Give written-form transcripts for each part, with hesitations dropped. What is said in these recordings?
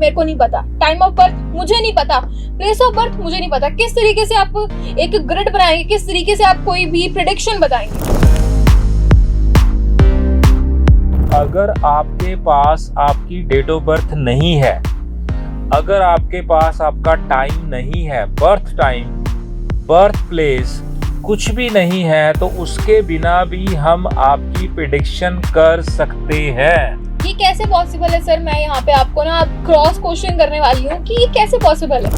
मेरे को नहीं पता, टाइम ऑफ बर्थ मुझे नहीं पता, प्लेस ऑफ बर्थ मुझे नहीं पता, किस तरीके से आप एक ग्रिड बनाएंगे, किस तरीके से आप कोई भी प्रेडिक्शन बताएंगे? अगर आपके पास आपकी डेट ऑफ बर्थ नहीं है, अगर आपके पास आपका टाइम नहीं है, बर्थ टाइम, बर्थ प्लेस कुछ भी नहीं है, तो उसके बिना भी हम आपकी प्रेडिक्शन कर सकते हैं। ये कैसे पॉसिबल है सर? मैं यहाँ पे आपको ना क्रॉस क्वेश्चन करने वाली हूँ कि ये कैसे पॉसिबल है।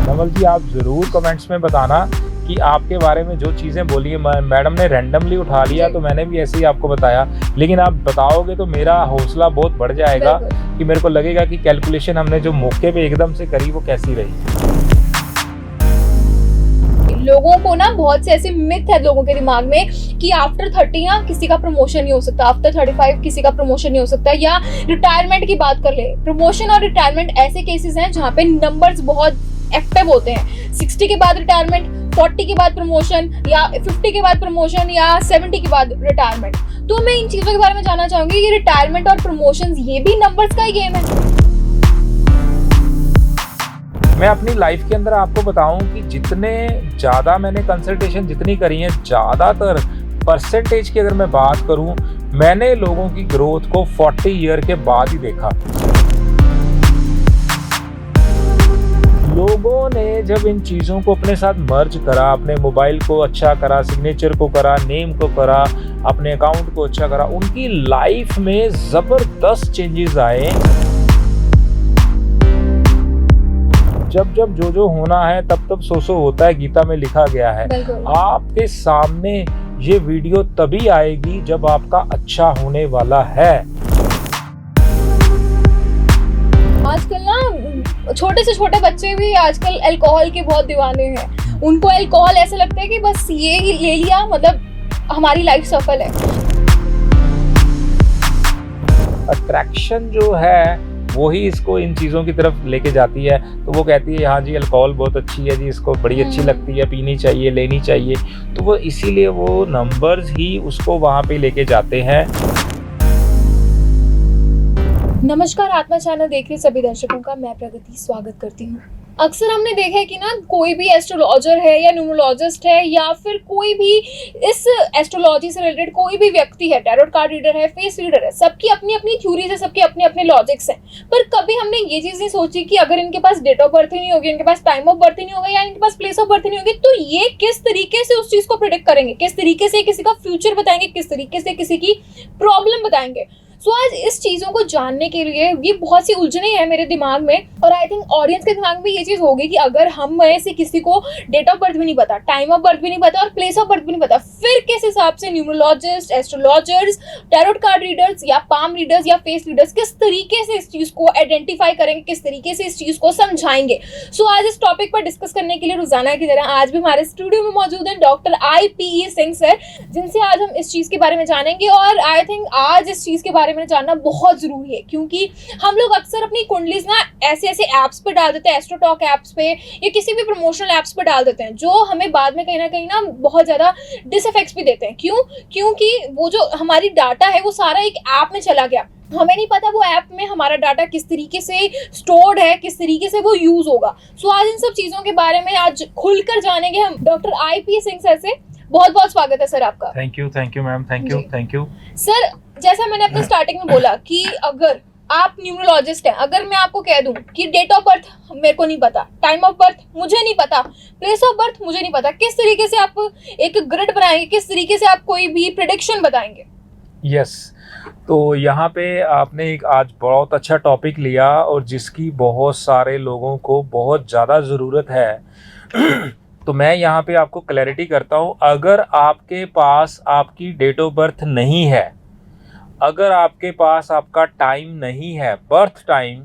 नवल जी, आप जरूर कमेंट्स में बताना कि आपके बारे में जो चीजें बोली है, मैडम ने रैंडमली उठा लिया तो मैंने भी ऐसे ही आपको बताया, लेकिन आप बताओगे तो मेरा हौसला बहुत बढ़ जाएगा कि मेरे को लगेगा कि कैलकुलेशन हमने जो मौके पे एकदम से करी वो कैसी रही। लोगों को ना बहुत से ऐसे मिथ है लोगों के दिमाग में कि आफ्टर 30 ना किसी का प्रमोशन नहीं हो सकता, आफ्टर 35 किसी का प्रमोशन नहीं हो सकता, या रिटायरमेंट की बात कर ले। प्रमोशन और रिटायरमेंट ऐसे केसेस हैं जहाँ पे नंबर्स बहुत एक्टिव होते हैं। 60 के बाद रिटायरमेंट, 40 के बाद प्रमोशन, या 50 के बाद प्रमोशन, या 70 के बाद रिटायरमेंट। तो मैं इन चीजों के बारे में जानना चाहूंगी, ये रिटायरमेंट और प्रमोशन ये भी नंबर्स का ही गेम है? मैं अपनी लाइफ के अंदर आपको बताऊं कि जितने ज़्यादा मैंने कंसल्टेशन जितनी करी हैं, ज़्यादातर परसेंटेज की अगर मैं बात करूं, मैंने लोगों की ग्रोथ को 40 ईयर के बाद ही देखा। लोगों ने जब इन चीज़ों को अपने साथ मर्ज करा, अपने मोबाइल को अच्छा करा, सिग्नेचर को करा, नेम को करा, अपने अकाउंट को अच्छा करा, उनकी लाइफ में ज़बरदस्त चेंजेस आए। जब जब जो जो होना है तब तब सो सो होता है, गीता में लिखा गया है। आपके सामने ये वीडियो तभी आएगी जब आपका अच्छा होने वाला है। आजकल ना छोटे से छोटे बच्चे भी आजकल अल्कोहल के बहुत दीवाने हैं। उनको अल्कोहल ऐसा लगता है कि बस ये ही ले लिया मतलब हमारी लाइफ सफल है। अट्रैक्शन जो है वही इसको इन चीज़ों की तरफ लेके जाती है। तो वो कहती है हाँ जी अल्कोहल बहुत अच्छी है जी, इसको बड़ी अच्छी लगती है, पीनी चाहिए, लेनी चाहिए। तो वो इसीलिए वो नंबर्स ही उसको वहाँ पे लेके जाते हैं। नमस्कार, आत्मा चैनल देख रहे सभी दर्शकों का मैं प्रगति स्वागत करती हूँ। अक्सर हमने देखा है कि ना कोई भी एस्ट्रोलॉजर है या न्यूमरोलॉजिस्ट है या फिर कोई भी इस एस्ट्रोलॉजी से रिलेटेड कोई भी व्यक्ति है, टैरोट कार्ड रीडर है, फेस रीडर है, सबकी अपनी अपनी थ्योरीज है, सबके अपने अपने लॉजिक्स हैं। पर कभी हमने ये चीज नहीं सोची कि अगर इनके पास डेट ऑफ बर्थ ही नहीं होगी, इनके पास टाइम ऑफ बर्थ ही नहीं होगा, या इनके पास प्लेस ऑफ बर्थ ही नहीं होगी, तो ये किस तरीके से उस चीज को प्रेडिक्ट करेंगे, किस तरीके से किसी का फ्यूचर बताएंगे, किस तरीके से किसी की प्रॉब्लम बताएंगे। सो आज इस चीज़ों को जानने के लिए ये बहुत सी उलझने हैं मेरे दिमाग में, और आई थिंक ऑडियंस के दिमाग में ये चीज़ होगी कि अगर हम में से किसी को डेट ऑफ बर्थ भी नहीं पता, टाइम ऑफ बर्थ भी नहीं पता और प्लेस ऑफ बर्थ भी नहीं पता, फिर किस हिसाब से numerologist, astrologers, tarot card readers या पाम रीडर्स या फेस रीडर्स किस तरीके से इस चीज़ को आइडेंटिफाई करेंगे, किस तरीके से इस चीज़ को समझाएंगे। सो आज इस टॉपिक पर डिस्कस करने के लिए रोजाना की तरह आज भी हमारे स्टूडियो में मौजूद हैं डॉक्टर IPE सिंह सर, जिनसे आज हम इस चीज़ के बारे में जानेंगे। और आई थिंक आज इस चीज़ के बारे में जानना बहुत जरूरी है, क्योंकि हम लोग अक्सर अपनी कुंडलीज ना ऐसे ऐसे एप्स पे डाल देते हैं, एस्ट्रोटॉक एप्स पे या किसी भी प्रमोशनल एप्स पे डाल देते हैं, जो हमें बाद में कहीं ना बहुत ज्यादा डिसइफेक्ट्स भी देते हैं। क्योंकि वो जो हमारी डाटा है वो सारा एक ऐप में चला गया, हमें नहीं पता वो ऐप में हमारा डाटा किस तरीके से स्टोर्ड है, किस तरीके से वो यूज होगा। सो आज इन सब चीजों के बारे में आज खुलकर जानेंगे हम डॉक्टर IPE सिंह सर से। बहुत बहुत स्वागत है सर आपका। Thank you ma'am, thank you sir. जैसा मैंने अपने स्टार्टिंग में बोला कि अगर आप न्यूमरोलॉजिस्ट हैं, अगर मैं आपको कह दूं कि डेट ऑफ बर्थ मेरे को नहीं पता, टाइम ऑफ बर्थ मुझे नहीं पता, प्लेस ऑफ बर्थ मुझे नहीं पता, किस तरीके से आप एक ग्रिड बनाएंगे, किस तरीके से आप कोई भी प्रेडिक्शन बताएंगे? यस तो यहाँ पे आपने एक आज बहुत अच्छा टॉपिक लिया और जिसकी बहुत सारे लोगों को बहुत ज़्यादा ज़रूरत है। तो मैं यहाँ पे आपको क्लैरिटी करता हूँ। अगर आपके पास आपकी डेट ऑफ बर्थ नहीं है, अगर आपके पास आपका टाइम नहीं है, बर्थ टाइम,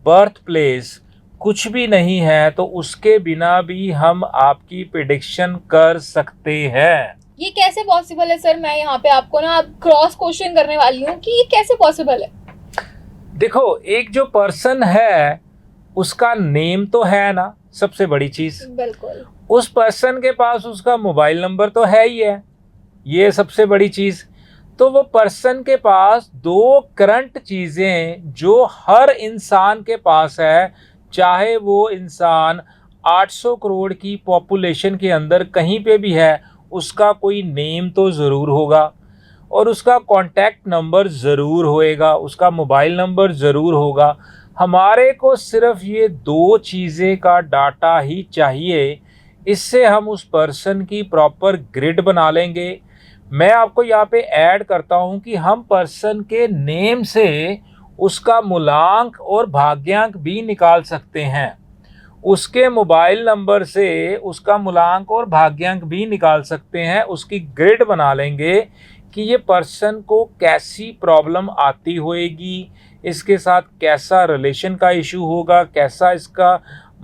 बर्थ प्लेस कुछ भी नहीं है, तो उसके बिना भी हम आपकी प्रेडिक्शन कर सकते हैं। ये कैसे पॉसिबल है सर? मैं यहाँ पे आपको ना क्रॉस क्वेश्चन करने वाली हूँ कि ये कैसे पॉसिबल है। देखो, एक जो पर्सन है उसका नेम तो है ना, सबसे बड़ी चीज। बिल्कुल। उस पर्सन के पास उसका मोबाइल नंबर तो है ही है, ये सबसे बड़ी चीज। तो वो पर्सन के पास दो करंट चीज़ें जो हर इंसान के पास है, चाहे वो इंसान 800 करोड़ की पॉपुलेशन के अंदर कहीं पे भी है, उसका कोई नेम तो ज़रूर होगा और उसका कॉन्टैक्ट नंबर ज़रूर होएगा, उसका मोबाइल नंबर ज़रूर होगा। हमारे को सिर्फ ये दो चीज़ें का डाटा ही चाहिए, इससे हम उस पर्सन की प्रॉपर ग्रिड बना लेंगे। मैं आपको यहाँ पे ऐड करता हूँ कि हम पर्सन के नेम से उसका मूलांक और भाग्यांक भी निकाल सकते हैं, उसके मोबाइल नंबर से उसका मूलांक और भाग्यांक भी निकाल सकते हैं। उसकी ग्रिड बना लेंगे कि ये पर्सन को कैसी प्रॉब्लम आती होएगी, इसके साथ कैसा रिलेशन का इशू होगा, कैसा इसका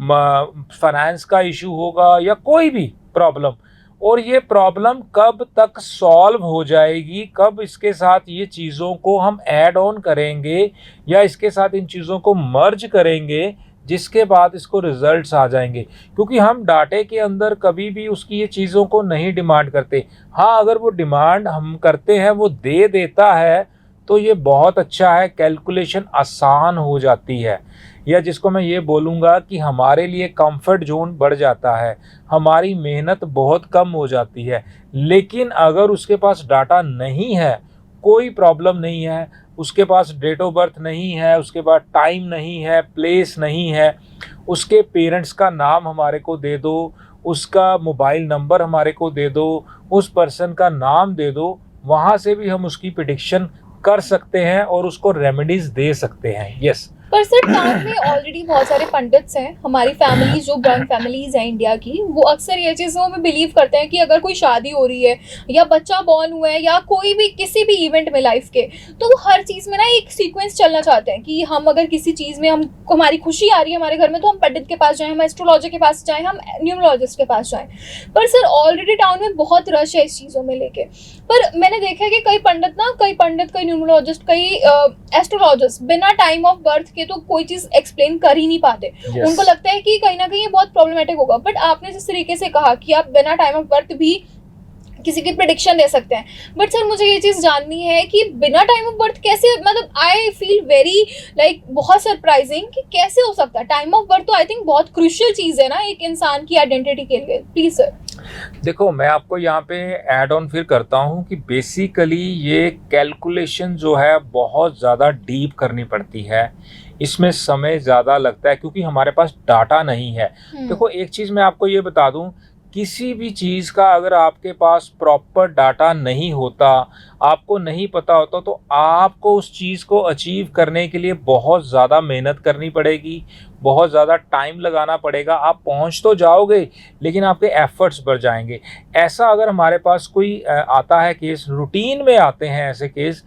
फाइनेंस का इशू होगा या कोई भी प्रॉब्लम, और ये प्रॉब्लम कब तक सॉल्व हो जाएगी, कब इसके साथ ये चीज़ों को हम ऐड ऑन करेंगे या इसके साथ इन चीज़ों को मर्ज करेंगे, जिसके बाद इसको रिजल्ट्स आ जाएंगे। क्योंकि हम डाटे के अंदर कभी भी उसकी ये चीज़ों को नहीं डिमांड करते। हाँ, अगर वो डिमांड हम करते हैं, वो दे देता है, तो ये बहुत अच्छा है, कैलकुलेशन आसान हो जाती है, या जिसको मैं ये बोलूँगा कि हमारे लिए कंफर्ट जोन बढ़ जाता है, हमारी मेहनत बहुत कम हो जाती है। लेकिन अगर उसके पास डाटा नहीं है, कोई प्रॉब्लम नहीं है, उसके पास डेट ऑफ बर्थ नहीं है, उसके पास टाइम नहीं है, प्लेस नहीं है, उसके पेरेंट्स का नाम हमारे को दे दो, उसका मोबाइल नंबर हमारे को दे दो, उस पर्सन का नाम दे दो, वहाँ से भी हम उसकी प्रेडिक्शन कर सकते हैं और उसको रेमेडीज दे सकते हैं। यस। पर सर टाउन में ऑलरेडी बहुत सारे पंडित्स हैं, हमारी फैमिली जो ब्रह्म फैमिलीज हैं इंडिया की, वो अक्सर ये चीज़ों में बिलीव करते हैं कि अगर कोई शादी हो रही है या बच्चा बॉर्न हुआ है या कोई भी किसी भी इवेंट में लाइफ के, तो वो हर चीज़ में ना एक सीक्वेंस चलना चाहते हैं कि हम अगर किसी चीज़ में हमको हमारी खुशी आ रही है हमारे घर में, तो हम पंडित के पास जाएं, हम एस्ट्रोलॉजर के पास जाएं, हम न्यूमरोलॉजिस्ट के पास जाएं। पर सर ऑलरेडी टाउन में बहुत रश है इस चीज़ों में लेके। पर मैंने देखा है कि कई पंडित, कई न्यूमरोलॉजिस्ट, कई एस्ट्रोलॉजिस्ट बिना टाइम ऑफ बर्थ के तो कोई चीज एक्सप्लेन कर ही नहीं पाते। Yes. उनको लगता है कि कहीं ना कहीं ये बहुत प्रॉब्लमेटिक होगा। बट आपने जिस तरीके से कहा कि आप बिना टाइम ऑफ बर्थ भी किसी की प्रेडिक्शन दे सकते हैं, बट सर मुझे ये चीज़ जाननी है कि बिना टाइम ऑफ बर्थ कैसे, मतलब आई फील वेरी लाइक बहुत सरप्राइजिंग कि कैसे हो सकता है। टाइम ऑफ बर्थ तो आई थिंक बहुत क्रूशियल चीज़ है ना एक इंसान की आइडेंटिटी के लिए। Please sir. देखो, मैं आपको यहाँ पे ऐड ऑन फिर करता हूँ कि बेसिकली ये कैलकुलेशन जो है बहुत ज़्यादा डीप करनी पड़ती है, इसमें समय ज़्यादा लगता है क्योंकि हमारे पास डाटा नहीं है। देखो, एक चीज़ मैं आपको ये बता दूँ, किसी भी चीज़ का अगर आपके पास प्रॉपर डाटा नहीं होता, आपको नहीं पता होता, तो आपको उस चीज़ को अचीव करने के लिए बहुत ज़्यादा मेहनत करनी पड़ेगी, बहुत ज़्यादा टाइम लगाना पड़ेगा। आप पहुंच तो जाओगे लेकिन आपके एफर्ट्स बढ़ जाएंगे। ऐसा अगर हमारे पास कोई आता है केस, रूटीन में आते हैं ऐसे केस,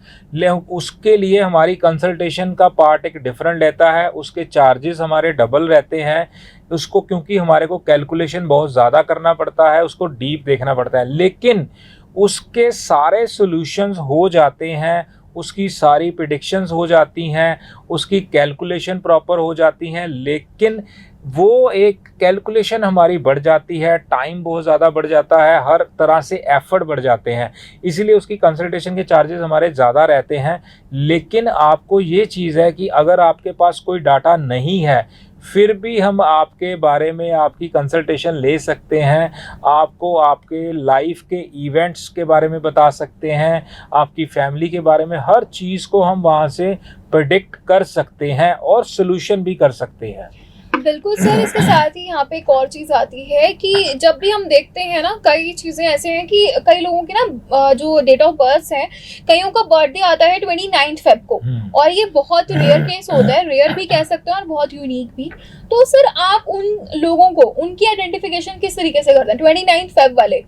उसके लिए हमारी कंसल्टेशन का पार्ट एक डिफरेंट रहता है, उसके चार्जेस हमारे डबल रहते हैं उसको, क्योंकि हमारे को कैलकुलेशन बहुत ज़्यादा करना पड़ता है, उसको डीप देखना पड़ता है। लेकिन उसके सारे सॉल्यूशंस हो जाते हैं, उसकी सारी प्रेडिक्शंस हो जाती हैं, उसकी कैलकुलेशन प्रॉपर हो जाती हैं। लेकिन वो एक कैलकुलेशन हमारी बढ़ जाती है, टाइम बहुत ज़्यादा बढ़ जाता है, हर तरह से एफर्ट बढ़ जाते हैं, इसीलिए उसकी कंसल्टेशन के चार्जेस हमारे ज़्यादा रहते हैं। लेकिन आपको ये चीज़ है कि अगर आपके पास कोई डाटा नहीं है, फिर भी हम आपके बारे में आपकी कंसल्टेशन ले सकते हैं, आपको आपके लाइफ के इवेंट्स के बारे में बता सकते हैं, आपकी फैमिली के बारे में, हर चीज़ को हम वहाँ से प्रेडिक्ट कर सकते हैं और सोल्यूशन भी कर सकते हैं। बिल्कुल सर। इसके साथ ही यहाँ पे एक और चीज़ आती है कि जब भी हम देखते हैं ना, कई चीज़ें ऐसे हैं कि कई लोगों के ना जो डेट ऑफ बर्थ है, कईयों का बर्थडे आता है 29 फेब को, और ये बहुत रेयर केस होता है, रेयर भी कह सकते हैं और बहुत यूनिक भी। तो सर आप उन लोगों को, उनकी आइडेंटिफिकेशन किस तरीके से करते हैं 29 फेब वाले?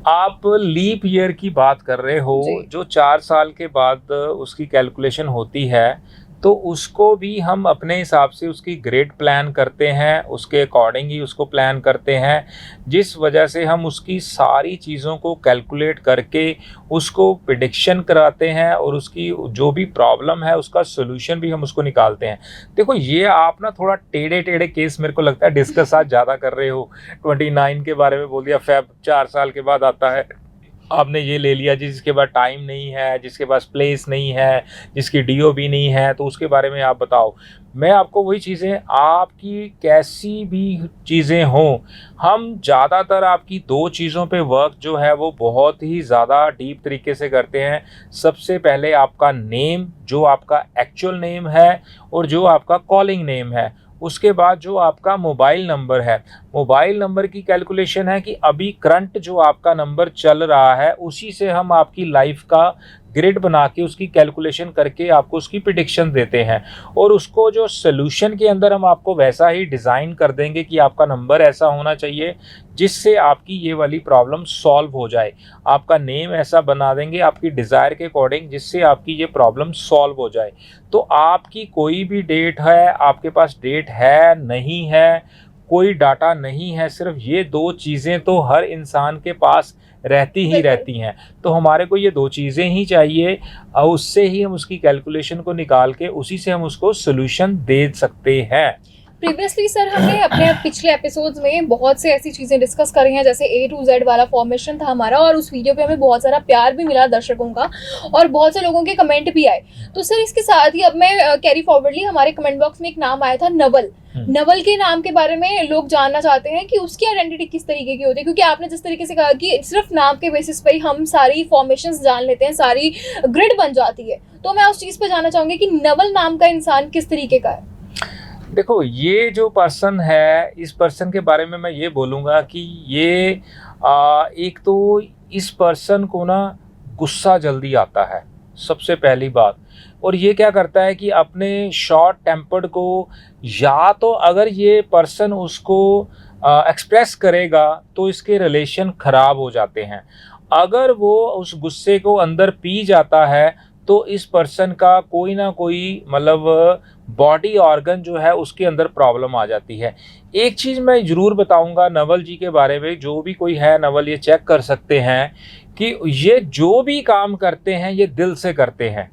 आप लीप ईयर की बात कर रहे हो, जो 4 साल के बाद उसकी कैलकुलेशन होती है, तो उसको भी हम अपने हिसाब से उसकी ग्रेड प्लान करते हैं, उसके अकॉर्डिंग ही उसको प्लान करते हैं, जिस वजह से हम उसकी सारी चीज़ों को कैलकुलेट करके उसको प्रेडिक्शन कराते हैं और उसकी जो भी प्रॉब्लम है उसका सोल्यूशन भी हम उसको निकालते हैं। देखो, ये आप ना थोड़ा टेढ़े टेढ़े केस मेरे को लगता है डिस्कस आज ज़्यादा कर रहे हो। 29 के बारे में बोल दिया, फेब 4 साल के बाद आता है, आपने ये ले लिया जिसके पास टाइम नहीं है, जिसके पास प्लेस नहीं है, जिसकी डीओबी नहीं है, तो उसके बारे में आप बताओ। मैं आपको वही चीज़ें, आपकी कैसी भी चीज़ें हों, हम ज़्यादातर आपकी 2 चीज़ों पे वर्क जो है वो बहुत ही ज़्यादा डीप तरीके से करते हैं। सबसे पहले आपका नेम, जो आपका एक्चुअल नेम है और जो आपका कॉलिंग नेम है। उसके बाद जो आपका मोबाइल नंबर है, मोबाइल नंबर की कैलकुलेशन है कि अभी करंट जो आपका नंबर चल रहा है उसी से हम आपकी लाइफ का ग्रिड बना के उसकी कैलकुलेशन करके आपको उसकी प्रिडिक्शन देते हैं, और उसको जो सोल्यूशन के अंदर हम आपको वैसा ही डिज़ाइन कर देंगे कि आपका नंबर ऐसा होना चाहिए जिससे आपकी ये वाली प्रॉब्लम सॉल्व हो जाए। आपका नेम ऐसा बना देंगे आपकी डिज़ायर के अकॉर्डिंग जिससे आपकी ये प्रॉब्लम सॉल्व हो जाए। तो आपकी कोई भी डेट है, आपके पास डेट है नहीं है, कोई डाटा नहीं है, सिर्फ ये 2 चीज़ें तो हर इंसान के पास रहती ही रहती हैं। तो हमारे को ये 2 चीज़ें ही चाहिए और उससे ही हम उसकी कैलकुलेशन को निकाल के उसी से हम उसको सोल्यूशन दे सकते हैं। प्रीवियसली सर हमने अपने पिछले एपिसोड्स में बहुत से ऐसी चीज़ें डिस्कस करी हैं, जैसे A to Z वाला फॉर्मेशन था हमारा, और उस वीडियो पे हमें बहुत सारा प्यार भी मिला दर्शकों का और बहुत से लोगों के कमेंट भी आए। तो सर इसके साथ ही अब मैं कैरी फॉरवर्डली हमारे कमेंट बॉक्स में एक नाम आया था नवल। नवल के नाम के बारे में लोग जानना चाहते हैं कि उसकी आइडेंटिटी किस तरीके की होती है, क्योंकि आपने जिस तरीके से कहा कि सिर्फ नाम के बेसिस पे ही हम सारी फॉर्मेशंस जान लेते हैं, सारी ग्रिड बन जाती है। तो मैं उस चीज़ पे जानना चाहूँगी कि नवल नाम का इंसान किस तरीके का है। देखो, ये जो पर्सन है, इस पर्सन के बारे में मैं ये बोलूँगा कि ये एक तो इस पर्सन को ना गुस्सा जल्दी आता है, सबसे पहली बात। और ये क्या करता है कि अपने शॉर्ट टेम्पर्ड को, या तो अगर ये पर्सन उसको एक्सप्रेस करेगा तो इसके रिलेशन ख़राब हो जाते हैं। अगर वो उस गुस्से को अंदर पी जाता है तो इस पर्सन का कोई ना कोई मतलब बॉडी ऑर्गन जो है उसके अंदर प्रॉब्लम आ जाती है। एक चीज़ मैं ज़रूर बताऊंगा नवल जी के बारे में, जो भी कोई है नवल ये चेक कर सकते हैं कि ये जो भी काम करते हैं ये दिल से करते हैं।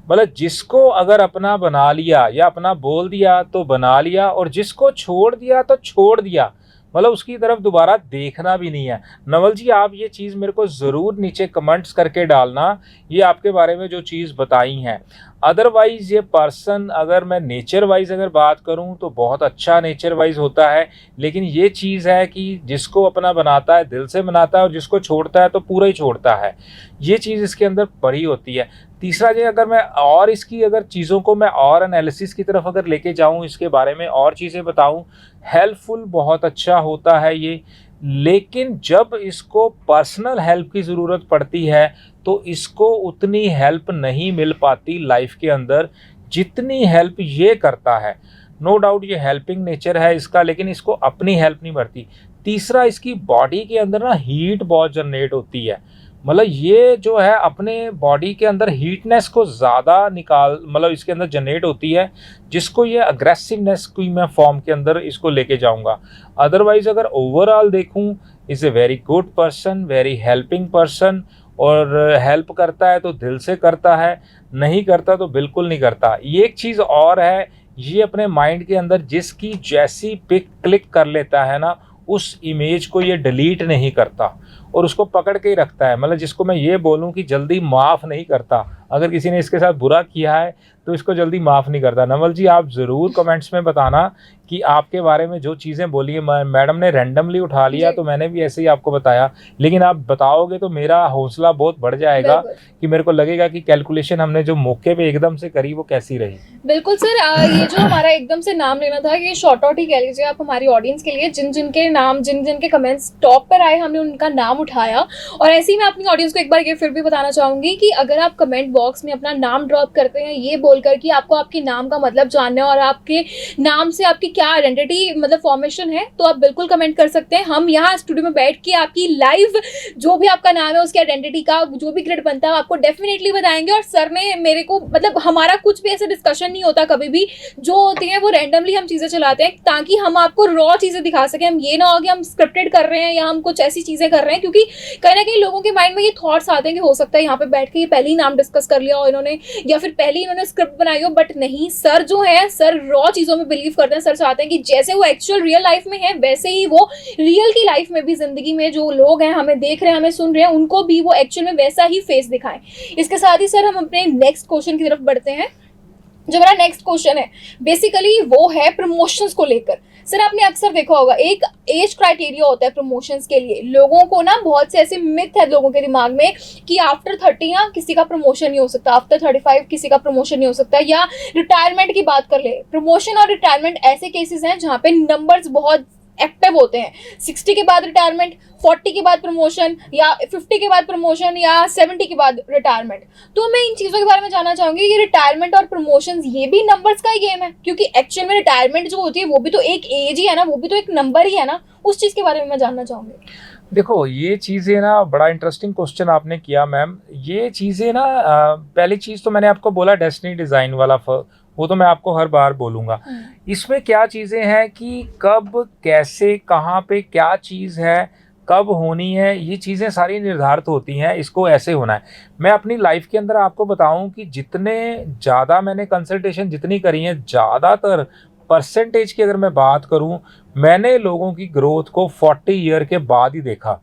मतलब जिसको अगर अपना बना लिया या अपना बोल दिया तो बना लिया, और जिसको छोड़ दिया तो छोड़ दिया, मतलब उसकी तरफ दोबारा देखना भी नहीं है। नवल जी, आप ये चीज़ मेरे को ज़रूर नीचे कमेंट्स करके डालना, ये आपके बारे में जो चीज़ बताई हैं। अदरवाइज़ ये पर्सन, अगर मैं नेचर वाइज अगर बात करूं तो बहुत अच्छा नेचर वाइज होता है, लेकिन ये चीज़ है कि जिसको अपना बनाता है दिल से बनाता है और जिसको छोड़ता है तो पूरा ही छोड़ता है। ये चीज़ इसके अंदर पड़ी होती है। तीसरा जी, अगर मैं और इसकी अगर चीज़ों को मैं और एनालिसिस की तरफ अगर लेके जाऊं, इसके बारे में और चीज़ें बताऊं, हेल्पफुल बहुत अच्छा होता है ये, लेकिन जब इसको पर्सनल हेल्प की ज़रूरत पड़ती है तो इसको उतनी हेल्प नहीं मिल पाती लाइफ के अंदर जितनी हेल्प ये करता है। नो डाउट ये हेल्पिंग नेचर है इसका, लेकिन इसको अपनी हेल्प नहीं बढ़ती। तीसरा, इसकी बॉडी के अंदर ना हीट बहुत जनरेट होती है। मतलब ये जो है अपने बॉडी के अंदर हीटनेस को ज़्यादा मतलब इसके अंदर जनरेट होती है, जिसको ये अग्रेसिवनेस की मैं फॉर्म के अंदर इसको लेके जाऊंगा। अदरवाइज़ अगर ओवरऑल देखूं, is a very good person, very helping person, और हेल्प करता है तो दिल से करता है, नहीं करता तो बिल्कुल नहीं करता। ये एक चीज़ और है, ये अपने माइंड के अंदर जिसकी जैसी पिक क्लिक कर लेता है ना, उस इमेज को ये डिलीट नहीं करता और उसको पकड़ के ही रखता है। मतलब जिसको मैं ये बोलूँ कि जल्दी माफ़ नहीं करता, अगर किसी ने इसके साथ बुरा किया है तो इसको जल्दी माफ़ नहीं करता। नवल जी, आप ज़रूर कमेंट्स में बताना कि आपके बारे में जो चीज़ें बोली है, मैडम ने रैंडमली उठा लिया तो मैंने भी ऐसे ही आपको बताया, लेकिन आप बताओगे तो मेरा हौसला बहुत बढ़ जाएगा कि मेरे को लगेगा कि कैलकुलेशन हमने जो मौके पे एकदम से करी वो कैसी रही। बिल्कुल सर, ये जो हमारा एकदम से नाम लेना था, ये शॉर्ट आउट ही कह लीजिए आप हमारी ऑडियंस के लिए। जिन जिन के नाम, जिन जिन के कमेंट्स टॉप पर आए, हमने उनका नाम उठाया। और ऐसे ही मैं अपनी ऑडियंस को एक बार ये फिर भी बताना चाहूँगी कि अगर आप कमेंट बॉक्स में अपना नाम ड्रॉप करते हैं ये बोलकर कि आपको आपके नाम का मतलब जानना है और आपके नाम से आपकी क्या आइडेंटिटी मतलब फॉर्मेशन है, तो आप बिल्कुल कमेंट कर सकते हैं। हम यहाँ स्टूडियो में बैठ के आपकी लाइव जो भी आपका नाम है उसकी आइडेंटिटी का जो भी ग्रिड बनता है आपको डेफिनेटली बताएंगे। और सर ने मेरे को मतलब हमारा कुछ भी ऐसा डिस्कशन नहीं होता कभी भी, जो होती है वो रैंडमली हम चीज़ें चलाते हैं ताकि हम आपको रॉ चीज़ें दिखा सकें। हम ये ना हो कि हम स्क्रिप्टेड कर रहे हैं या हम कुछ ऐसी चीज़ें कर रहे हैं, क्योंकि कहीं ना कहीं लोगों के माइंड में ये थॉट्स आते हैं कि हो सकता है यहाँ पे बैठ के ये पहले ही नाम डिस्कस कर लिया हो इन्होंने, या फिर पहले ही इन्होंने स्क्रिप्ट बनाई हो। बट नहीं, सर जो है सर रॉ चीज़ों में बिलीव करते हैं। सर चाहते हैं कि जैसे वो एक्चुअल रियल लाइफ में है वैसे ही वो रियल की लाइफ में भी, जिंदगी में जो लोग हैं, हमें देख रहे हैं, हमें सुन रहे हैं, उनको भी वो एक्चुअल में वैसा ही फेस दिखाएं। इसके साथ ही सर हम अपने नेक्स्ट क्वेश्चन की तरफ बढ़ते हैं। जो मेरा नेक्स्ट क्वेश्चन है बेसिकली वो है प्रमोशंस को लेकर। सर आपने अक्सर देखा होगा एक एज क्राइटेरिया होता है प्रमोशंस के लिए। लोगों को ना बहुत से ऐसे मिथ है लोगों के दिमाग में कि आफ्टर 30 ना किसी का प्रमोशन नहीं हो सकता, आफ्टर 35 किसी का प्रमोशन नहीं हो सकता, या रिटायरमेंट की बात कर ले। प्रमोशन और रिटायरमेंट ऐसे केसेस हैं जहाँ पे नंबर्स बहुत एक्टिव होते हैं। 60 के बाद रिटायरमेंट, 40 के बाद प्रमोशन, या 50 के बाद प्रमोशन, या 70 के बाद रिटायरमेंट। तो मैं इन चीज़ों के बारे में जानना चाहूँगी कि रिटायरमेंट और प्रमोशंस ये भी नंबर्स का ही गेम है, क्योंकि एक्चुअल में रिटायरमेंट जो होती है वो भी तो एक एज ही है ना, वो भी तो एक नंबर ही है ना। उस चीज़ के बारे में मैं जानना चाहूँगी। देखो ये चीज़ें ना, बड़ा इंटरेस्टिंग क्वेश्चन आपने किया मैम। ये चीज़ें ना पहली चीज़ तो मैंने आपको बोला डेस्टिनी डिज़ाइन वाला वो तो मैं आपको हर बार बोलूँगा। इसमें क्या चीज़ें हैं कि कब, कैसे, कहाँ पे क्या चीज़ है, कब होनी है, ये चीज़ें सारी निर्धारित होती हैं। इसको ऐसे होना है। मैं अपनी लाइफ के अंदर आपको बताऊं कि जितने ज़्यादा मैंने कंसल्टेशन जितनी करी हैं, ज़्यादातर परसेंटेज की अगर मैं बात करूं, मैंने लोगों की ग्रोथ को 40 ईयर के बाद ही देखा।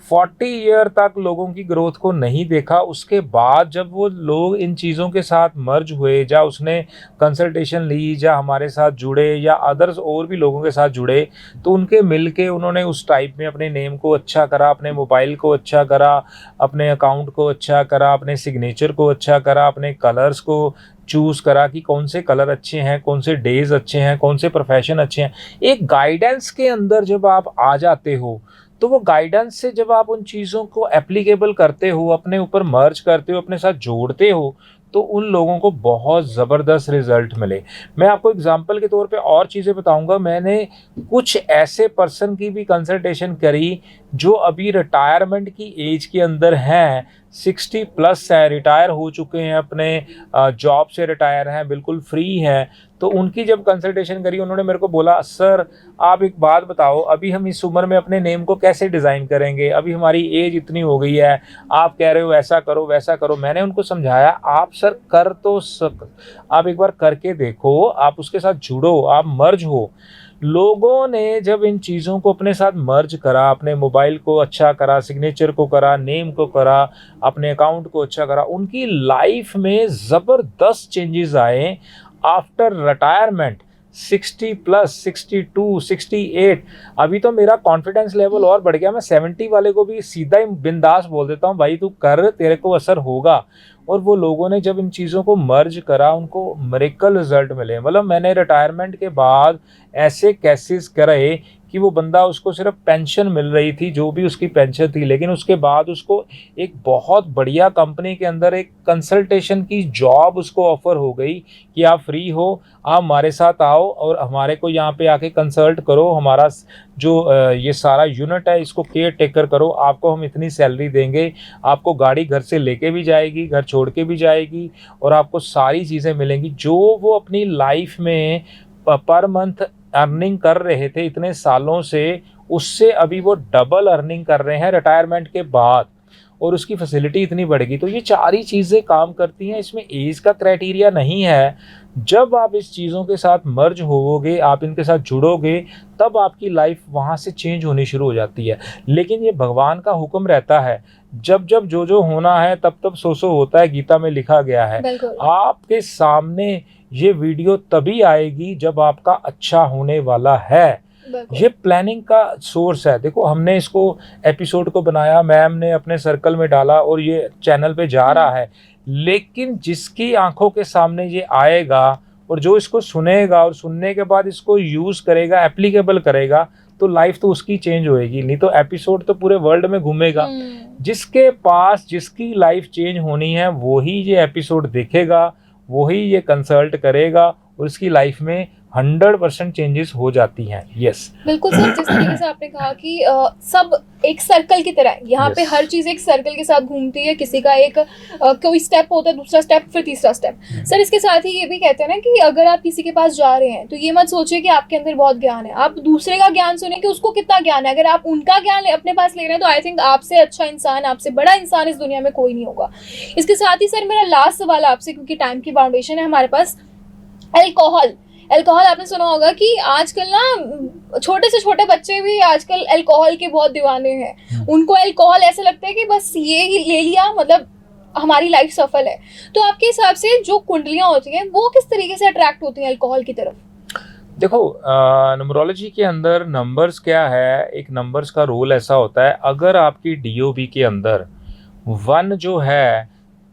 40 ईयर तक लोगों की ग्रोथ को नहीं देखा। उसके बाद जब वो लोग इन चीज़ों के साथ मर्ज हुए, या उसने कंसल्टेशन ली, या हमारे साथ जुड़े, या अदर्स और भी लोगों के साथ जुड़े, तो उनके मिलके उन्होंने उस टाइप में अपने नेम को अच्छा करा, अपने मोबाइल को अच्छा करा, अपने अकाउंट को अच्छा करा, अपने सिग्नेचर को अच्छा करा, अपने कलर्स को चूज़ करा कि कौन से कलर अच्छे हैं, कौन से डेज अच्छे हैं, कौन से प्रोफेशन अच्छे हैं। एक गाइडेंस के अंदर जब आप आ जाते हो, तो वो गाइडेंस से जब आप उन चीज़ों को एप्लीकेबल करते हो, अपने ऊपर मर्ज करते हो, अपने साथ जोड़ते हो, तो उन लोगों को बहुत ज़बरदस्त रिजल्ट मिले। मैं आपको एग्जांपल के तौर पे और चीज़ें बताऊंगा। मैंने कुछ ऐसे पर्सन की भी कंसल्टेशन करी जो अभी रिटायरमेंट की एज के अंदर हैं, 60 प्लस है, रिटायर हो चुके हैं, अपने जॉब से रिटायर हैं, बिल्कुल फ्री हैं। तो उनकी जब कंसल्टेशन करी, उन्होंने मेरे को बोला, सर आप एक बात बताओ, अभी हम इस उम्र में अपने नेम को कैसे डिज़ाइन करेंगे, अभी हमारी एज इतनी हो गई है, आप कह रहे हो ऐसा करो वैसा करो। मैंने उनको समझाया, आप सर कर तो आप एक बार करके देखो, आप उसके साथ जुड़ो, आप मर्ज हो। लोगों ने जब इन चीज़ों को अपने साथ मर्ज करा, अपने मोबाइल को अच्छा करा, सिग्नेचर को करा, नेम को करा, अपने अकाउंट को अच्छा करा, उनकी लाइफ में ज़बरदस्त चेंजेस आए आफ्टर रिटायरमेंट। 60 प्लस, 62, 68। अभी तो मेरा कॉन्फिडेंस लेवल और बढ़ गया। मैं 70 वाले को भी सीधा ही बिंदास बोल देता हूँ, भाई तू कर, तेरे को असर होगा। और वो लोगों ने जब इन चीज़ों को मर्ज करा, उनको मिरेकल रिजल्ट मिले। मतलब मैंने रिटायरमेंट के बाद ऐसे केसेस करे कि वो बंदा, उसको सिर्फ पेंशन मिल रही थी, जो भी उसकी पेंशन थी, लेकिन उसके बाद उसको एक बहुत बढ़िया कंपनी के अंदर एक कंसल्टेशन की जॉब उसको ऑफर हो गई कि आप फ्री हो, आप हमारे साथ आओ और हमारे को यहाँ पे आके कंसल्ट करो, हमारा जो ये सारा यूनिट है इसको केयर टेकर करो, आपको हम इतनी सैलरी देंगे, आपको गाड़ी घर से लेके भी जाएगी, घर छोड़ के भी जाएगी, और आपको सारी चीज़ें मिलेंगी जो वो अपनी लाइफ में पर मंथ अर्निंग कर रहे थे इतने सालों से, उससे अभी वो डबल अर्निंग कर रहे हैं रिटायरमेंट के बाद, और उसकी फैसिलिटी इतनी बढ़ गई। तो ये सारी चीज़ें काम करती हैं। इसमें एज का क्राइटेरिया नहीं है। जब आप इस चीज़ों के साथ मर्ज होवोगे, आप इनके साथ जुड़ोगे, तब आपकी लाइफ वहाँ से चेंज होनी शुरू हो जाती है। लेकिन ये भगवान का हुक्म रहता है, जब जब जो जो होना है तब तब सो सो होता है, गीता में लिखा गया है। आपके सामने ये वीडियो तभी आएगी जब आपका अच्छा होने वाला है। ये प्लानिंग का सोर्स है। देखो हमने इसको एपिसोड को बनाया, मैम ने अपने सर्कल में डाला और ये चैनल पे जा रहा है, लेकिन जिसकी आंखों के सामने ये आएगा और जो इसको सुनेगा और सुनने के बाद इसको यूज़ करेगा, एप्लीकेबल करेगा, तो लाइफ तो उसकी चेंज होएगी। नहीं तो एपिसोड तो पूरे वर्ल्ड में घूमेगा। जिसके पास जिसकी लाइफ चेंज होनी है वही ये एपिसोड देखेगा, वही ये कंसल्ट करेगा, और उसकी लाइफ में 100% चेंजेस हो जाती हैं। यस बिल्कुल सर, जिस तरीके से आपने कहा कि सब एक सर्कल की तरह है, यहाँ पे हर चीज़ एक सर्कल के साथ घूमती है। किसी का एक कोई स्टेप होता है, दूसरा स्टेप, फिर तीसरा स्टेप। सर इसके साथ ही ये भी कहते हैं ना कि अगर आप किसी के पास जा रहे हैं तो ये मत सोचिए कि आपके अंदर बहुत ज्ञान है, आप दूसरे का ज्ञान सुने कि उसको कितना ज्ञान है। अगर आप उनका ज्ञान अपने पास ले रहे हैं तो आई थिंक आपसे अच्छा इंसान, आपसे बड़ा इंसान इस दुनिया में कोई नहीं होगा। इसके साथ ही सर मेरा लास्ट सवाल आपसे, क्योंकि टाइम की बाउंडेशन है हमारे पास, अल्कोहल अल्कोहल आपने सुना होगा कि आजकल ना छोटे से छोटे बच्चे भी आजकल अल्कोहल के बहुत दीवाने हैं। उनको अल्कोहल ऐसा लगता है कि बस ये ही ले लिया मतलब हमारी लाइफ सफल है। तो आपके हिसाब से जो कुंडलियां होती हैं वो किस तरीके से अट्रैक्ट होती हैं अल्कोहल की तरफ? देखो, न्यूमरोलॉजी के अंदर नंबर्स क्या है, एक नंबर्स का रोल ऐसा होता है, अगर आपकी डीओबी के अंदर 1 जो है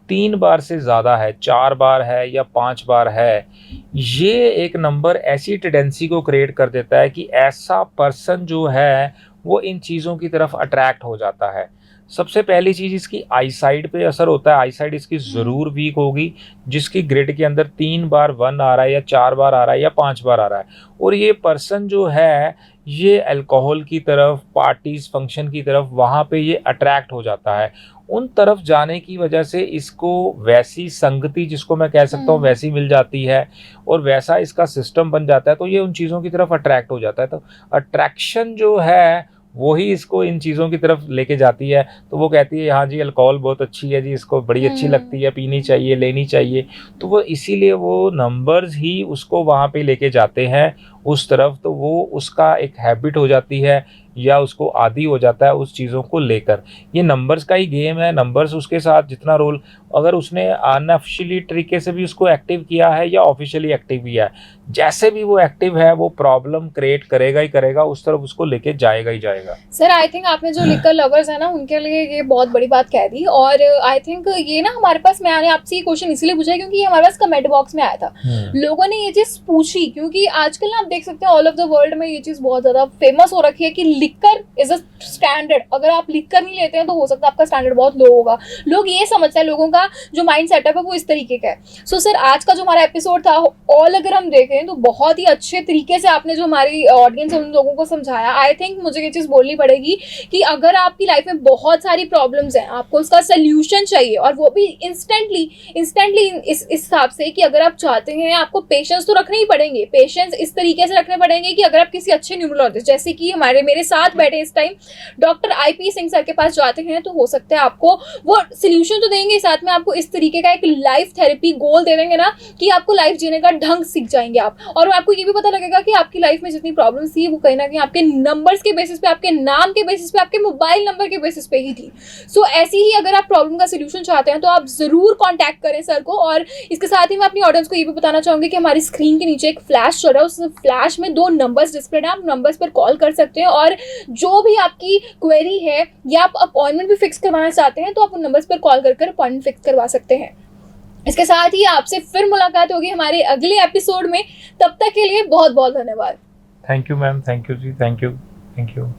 3 बार से ज़्यादा है, 4 बार है या 5 बार है, ये एक नंबर ऐसी टेंडेंसी को क्रिएट कर देता है कि ऐसा पर्सन जो है वो इन चीज़ों की तरफ अट्रैक्ट हो जाता है। सबसे पहली चीज़ इसकी आईसाइट पे असर होता है, आईसाइट इसकी ज़रूर वीक होगी, जिसकी ग्रिड के अंदर 3 बार 1 आ रहा है या 4 बार आ रहा है या 5 बार आ रहा है, और ये पर्सन जो है ये अल्कोहल की तरफ, पार्टीज फंक्शन की तरफ, वहाँ पे ये अट्रैक्ट हो जाता है। उन तरफ जाने की वजह से इसको वैसी संगति, जिसको मैं कह सकता हूँ, वैसी मिल जाती है और वैसा इसका सिस्टम बन जाता है, तो ये उन चीज़ों की तरफ अट्रैक्ट हो जाता है। तो अट्रैक्शन जो है वही इसको इन चीज़ों की तरफ लेके जाती है। तो वो कहती है हाँ जी अल्कोहल बहुत अच्छी है जी, इसको बड़ी अच्छी लगती है, पीनी चाहिए, लेनी चाहिए। तो वो इसीलिए वो नंबर्स ही उसको वहाँ पे लेके जाते हैं उस तरफ, तो वो उसका एक हैबिट हो जाती है या उसको आदी हो जाता है उस चीज़ों को लेकर। ये नंबर्स का ही गेम है, नंबर्स उसके साथ जितना रोल, अगर उसने अनऑफिशियली तरीके से भी उसको एक्टिव किया है या ऑफिशियली एक्टिव किया है, जैसे भी वो एक्टिव है वो प्रॉब्लम क्रिएट करेगा ही करेगा, उस तरफ उसको लेके जाएगा ही जाएगा। सर आई थिंक आपने जो लिकर लवर्स है ना उनके लिए ये बहुत बड़ी बात कह दी, और आई थिंक ये ना हमारे पास, मैंने आपसे ये क्वेश्चन इसलिए पूछा क्योंकि ये हमारे पास कमेंट बॉक्स में आया था, लोगों ने ये चीज पूछी, क्योंकि आजकल ना आप देख सकते हैं ऑल ऑफ द वर्ल्ड में ये चीज बहुत ज्यादा फेमस हो रखी है कि लिकर इज अ स्टैंडर्ड। अगर आप लिकर नहीं लेते हैं तो हो सकता है आपका स्टैंडर्ड बहुत लो होगा। लोग ये समझते हैं, लोगों का जो माइंड सेटअप है वो इस तरीके का है। सो सर आज का जो हमारा एपिसोड था ऑल अगर हम देखें तो बहुत ही अच्छे तरीके से आपने जो हमारी ऑडियंस है उन लोगों को समझाया। आई थिंक मुझे ये चीज बोलनी पड़ेगी कि अगर आपकी लाइफ में बहुत सारी प्रॉब्लम्स हैं, आपको उसका सोल्यूशन चाहिए और वो भी इंस्टेंटली इस हिसाब से कि अगर आप चाहते हैं, आपको पेशेंस तो रखने ही पड़ेंगे। पेशेंस इस तरीके से रखने पड़ेंगे कि अगर आप किसी अच्छे न्यूमरोलॉजिस्ट, जैसे कि मेरे साथ बैठे इस time doctor IP Singh sir के पास जाते हैं, तो हो सकता है आपको वो सोल्यूशन तो देंगे, साथ में आपको इस तरीके का एक लाइफ थेरेपी गोल दे देंगे ना कि आपको लाइफ जीने का ढंग सीख जाएंगे आप। और आपको ये भी पता लगेगा कि आपकी लाइफ में जितनी प्रॉब्लम्स थी वो कहीं ना कहीं आपके नंबर्स के बेसिस पे, आपके नाम के बेसिस पे, आपके मोबाइल नंबर के बेसिस पे ही थी। सो ऐसी ही अगर आप प्रॉब्लम का सोल्यूशन चाहते हैं तो आप जरूर कॉन्टैक्ट करें सर को। और इसके साथ ही मैं अपनी ऑडियंस को ये भी बताना चाहूंगी कि हमारी स्क्रीन के नीचे एक फ्लैश चल रहा है, उस फ्लैश में 2 नंबर्स डिस्प्ले है, आप नंबर्स पर कॉल कर सकते हैं और जो भी आपकी क्वेरी है या आप अपॉइंटमेंट भी फिक्स करवाना चाहते हैं तो आप उन नंबर्स पर कॉल कर अपॉइंटमेंट फिक्स करवा सकते हैं। इसके साथ ही आपसे फिर मुलाकात होगी हमारे अगले एपिसोड में। तब तक के लिए बहुत बहुत धन्यवाद। Thank you ma'am, thank you ji, thank you.